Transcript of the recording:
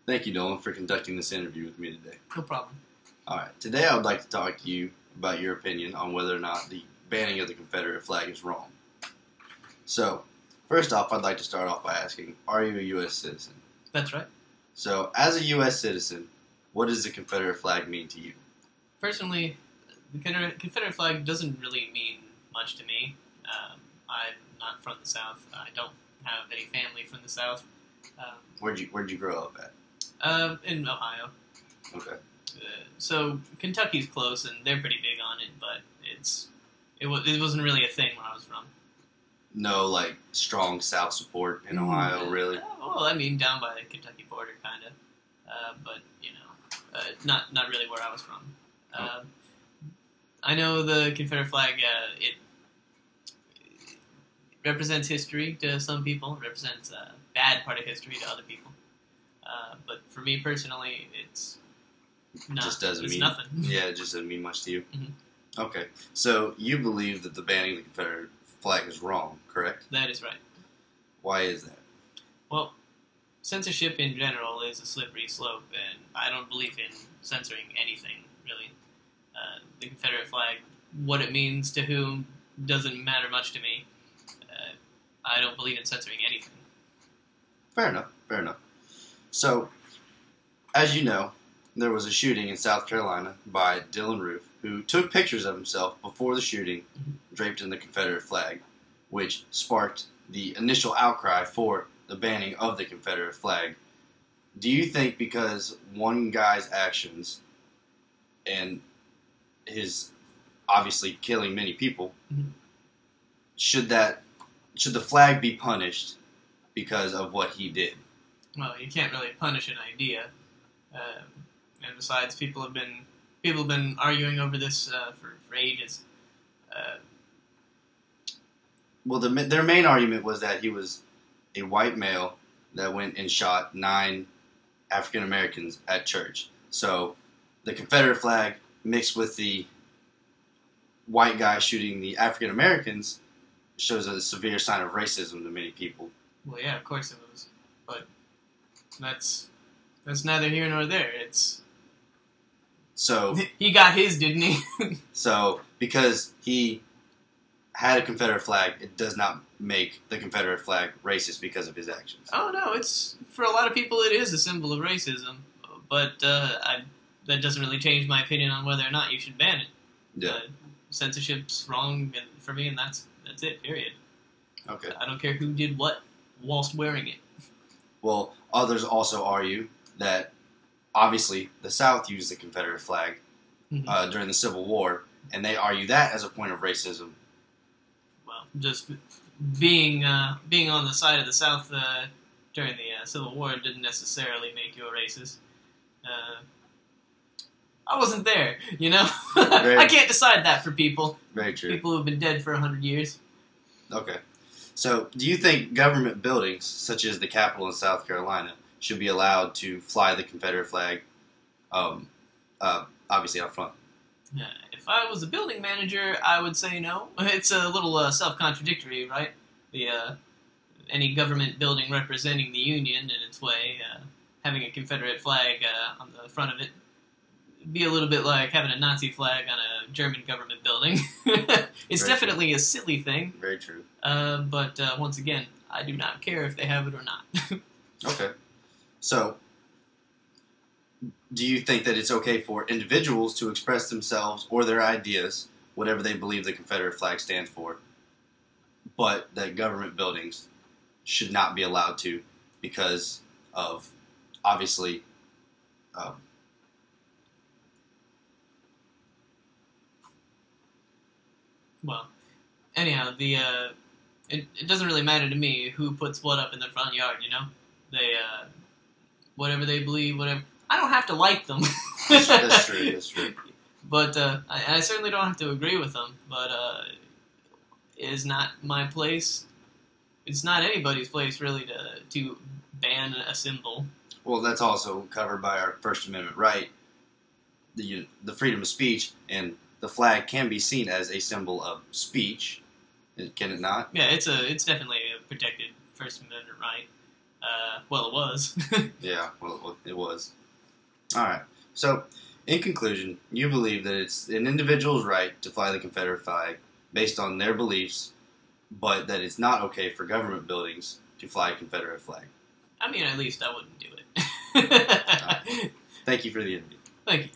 Thank you, Nolan, for conducting this interview with me today. No problem. All right, today I would like to talk to you about your opinion on whether or not the banning of the Confederate flag is wrong. So, first off, I'd like to start off by asking, are you a U.S. citizen? That's right. So, as a U.S. citizen, what does the Confederate flag mean to you? Personally, the Confederate flag doesn't really mean much to me. I'm not from the South. I don't have any family from the South. Where'd you grow up at? In Ohio. Okay. So Kentucky's close, and they're pretty big on it, but it wasn't really a thing where I was from. No, like, strong South support in Ohio, really? Well, I mean, down by the Kentucky border, kind of. But, not really where I was from. I know the Confederate flag, it represents history to some people. It represents a bad part of history to other people. But for me personally, it's nothing. Yeah, it just doesn't mean much to you. Mm-hmm. Okay, so you believe that the banning of the Confederate flag is wrong, correct? That is right. Why is that? Well, censorship in general is a slippery slope, and I don't believe in censoring anything, really. The Confederate flag, what it means to whom, doesn't matter much to me. I don't believe in censoring anything. Fair enough. So, as you know, there was a shooting in South Carolina by Dylan Roof, who took pictures of himself before the shooting, draped in the Confederate flag, which sparked the initial outcry for the banning of the Confederate flag. Do you think because one guy's actions and his obviously killing many people, should the flag be punished because of what he did? Well, you can't really punish an idea. And besides, people have been arguing over this for ages. Well, their main argument was that he was a white male that went and shot 9 African Americans at church. So the Confederate flag mixed with the white guy shooting the African Americans shows a severe sign of racism to many people. Well, yeah, of course it was, but that's neither here nor there. So he got his, didn't he? So because he had a Confederate flag, it does not make the Confederate flag racist because of his actions. Oh no, for a lot of people it is a symbol of racism, but that doesn't really change my opinion on whether or not you should ban it. Yeah. Censorship's wrong for me, and that's it. Period. Okay. I don't care who did what whilst wearing it. Well, others also argue that obviously the South used the Confederate flag during the Civil War, and they argue that as a point of racism. Well, just being on the side of the South during the Civil War didn't necessarily make you a racist. I wasn't there, you know? I can't decide that for people. Very true. People who've been dead for 100 years. Okay. So, do you think government buildings, such as the Capitol in South Carolina, should be allowed to fly the Confederate flag, obviously out front? If I was a building manager, I would say no. It's a little self-contradictory, right? Any government building representing the Union in its way, having a Confederate flag on the front of it, be a little bit like having a Nazi flag on a German government building. It's Very definitely a silly thing. Very true. But once again, I do not care if they have it or not. Okay. So, do you think that it's okay for individuals to express themselves or their ideas, whatever they believe the Confederate flag stands for, but that government buildings should not be allowed to because of, obviously, well, anyhow, it doesn't really matter to me who puts what up in the front yard, you know? They, whatever they believe, whatever. I don't have to like them. That's true. But I certainly don't have to agree with them. But it is not my place. It's not anybody's place, really, to ban a symbol. Well, that's also covered by our First Amendment right, the freedom of speech, and the flag can be seen as a symbol of speech. Can it not? Yeah, it's definitely a protected First Amendment right. Well, it was. Yeah, well, it was. All right. So, in conclusion, you believe that it's an individual's right to fly the Confederate flag based on their beliefs, but that it's not okay for government buildings to fly a Confederate flag. I mean, at least I wouldn't do it. Thank you for the interview. Thank you.